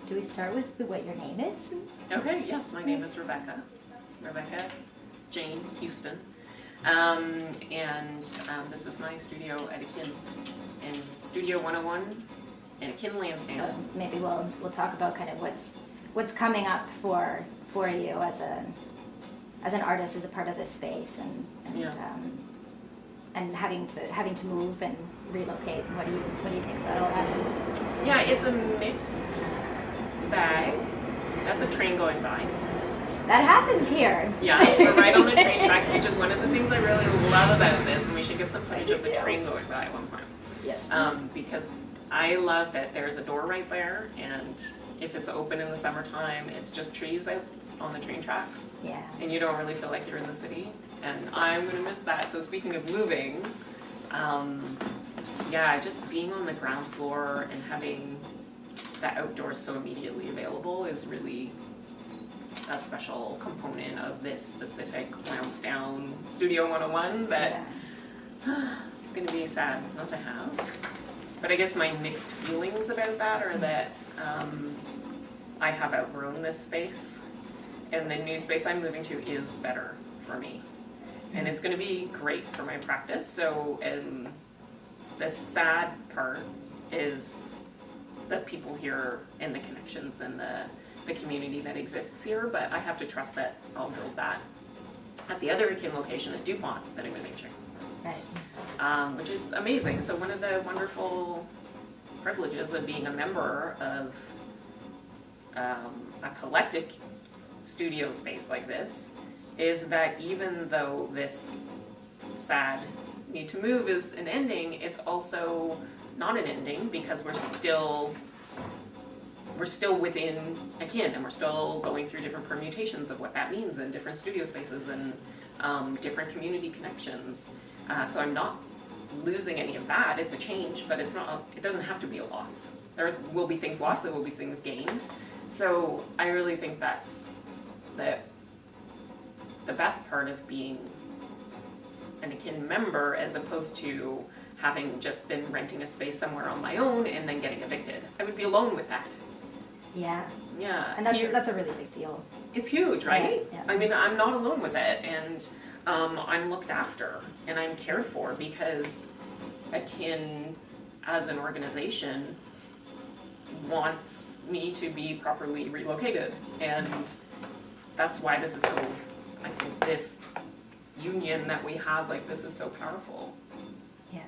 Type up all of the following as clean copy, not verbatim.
do we start with what your name is? Okay, yes, my name is Rebecca Jane Houston. This is my studio at Akin in Studio 101 in Akin Lansing. So maybe we'll talk about kind of what's coming up for you as an artist, as a part of this space, and having to move and relocate. What do you think about all that? Yeah, it's a mixed bag. That's a train going by. That happens here. Yeah, we're right on the train tracks, which is one of the things I really love about this, and we should get some footage of the train going by at one point. Yes. Because I love that there's a door right there, and if it's open in the summertime, it's just trees out on the train tracks. Yeah. And you don't really feel like you're in the city, and I'm going to miss that. So speaking of moving, just being on the ground floor and having that outdoors so immediately available is really a special component of this specific Loungedown Studio 101 that it's going to be sad not to have. But I guess my mixed feelings about that are that I have outgrown this space, and the new space I'm moving to is better for me. And it's going to be great for my practice. So the sad part is the people here and the connections and the community that exists here, but I have to trust that I'll build that at the other Akin location at DuPont that I'm moving to. Right. Which is amazing. So one of the wonderful privileges of being a member of a collective studio space like this is that even though this sad need to move is an ending, it's also not an ending because we're still within Akin, and we're still going through different permutations of what that means in different studio spaces and different community connections. So I'm not losing any of that. It's a change, but it doesn't have to be a loss. There will be things lost, there will be things gained. So I really think that's the best part of being an Akin member, as opposed to having just been renting a space somewhere on my own and then getting evicted. I would be alone with that. Yeah. Yeah. And that's a really big deal. It's huge, right? Yeah. I mean, I'm not alone with it, and I'm looked after and I'm cared for because Akin, as an organization, wants me to be properly relocated, and that's why this is so. I think this union that we have, like this, is so powerful. Yeah.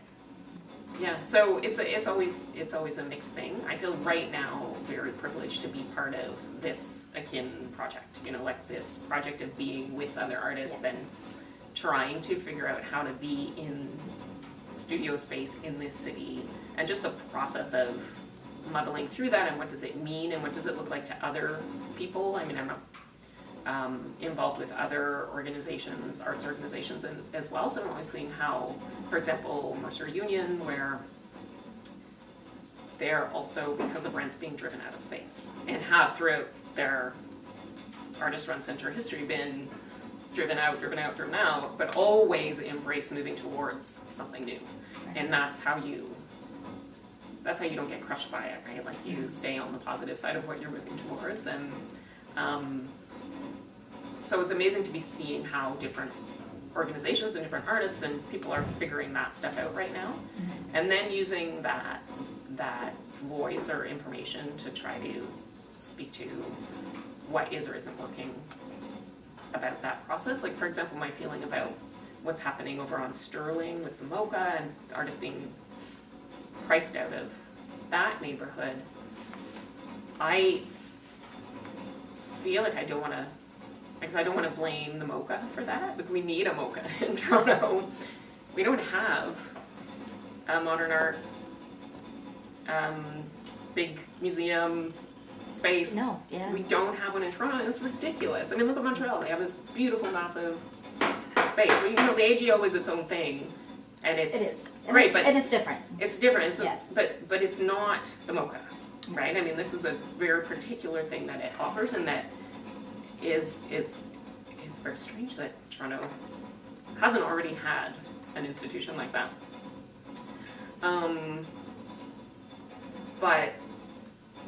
Yeah, so it's always a mixed thing. I feel right now very privileged to be part of this Akin project. You know, like this project of being with other artists and trying to figure out how to be in studio space in this city, and just the process of muddling through that, and what does it mean, and what does it look like to other people. I mean, I'm not involved with other organizations, arts organizations as well, so I'm always seeing how, for example, Mercer Union, where they're also, because of rents, being driven out of space, and have throughout their artist-run center history been driven out, but always embrace moving towards something new. Right. And that's how you don't get crushed by it, right? Like, you stay on the positive side of what you're moving towards, and so it's amazing to be seeing how different organizations and different artists and people are figuring that stuff out right now, and then using that voice or information to try to speak to what is or isn't working about that process. Like, for example, my feeling about what's happening over on Sterling with the Mocha and artists being priced out of that neighborhood. I feel like I don't want to blame the Mocha for that. Like, we need a Mocha in Toronto. We don't have a modern art big museum space. No, yeah. We don't have one in Toronto, and it's ridiculous. I mean, look at Montreal. They have this beautiful, massive space. Well, you know, the AGO is its own thing, and it's great, but it's different. It's different. So, yes. but it's not the Mocha, right? I mean, this is a very particular thing that it offers, and that it's very strange that Toronto hasn't already had an institution like that. But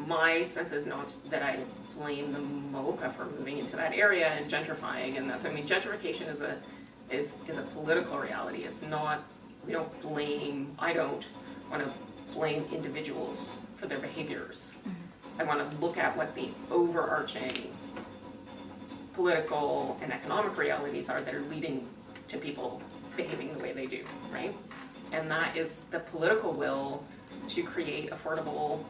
my sense is not that I blame the MoCA for moving into that area and gentrifying, and that's, I mean, gentrification is a political reality. It's not, I don't want to blame individuals for their behaviors. I want to look at what the overarching political and economic realities are that are leading to people behaving the way they do, right? And that is the political will to create affordable,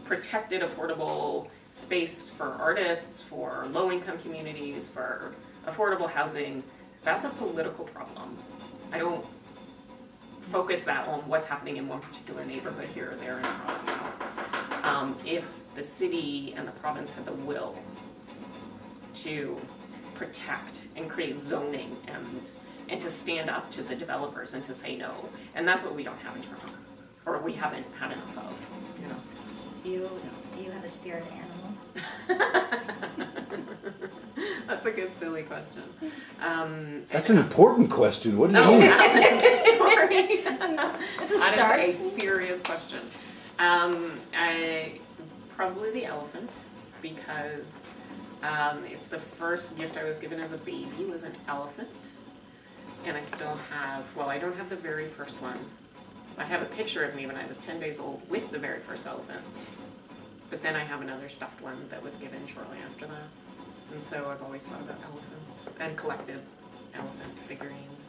protected, affordable space for artists, for low-income communities, for affordable housing. That's a political problem. I don't focus that on what's happening in one particular neighborhood here or there in Toronto. If the city and the province had the will to protect and create zoning and to stand up to the developers and to say no, and that's what we don't have in Toronto, or we haven't had enough of, you know. Do you have a spirit animal? That's a good silly question. That's an important question. What do you Oh, mean? sorry. It's a That start. is a serious question. Probably the elephant, because it's the first gift I was given as a baby was an elephant, and I still have. Well, I don't have the very first one. I have a picture of me when I was 10 days old with the very first elephant, but then I have another stuffed one that was given shortly after that. And so I've always thought about elephants and collected elephant figurines.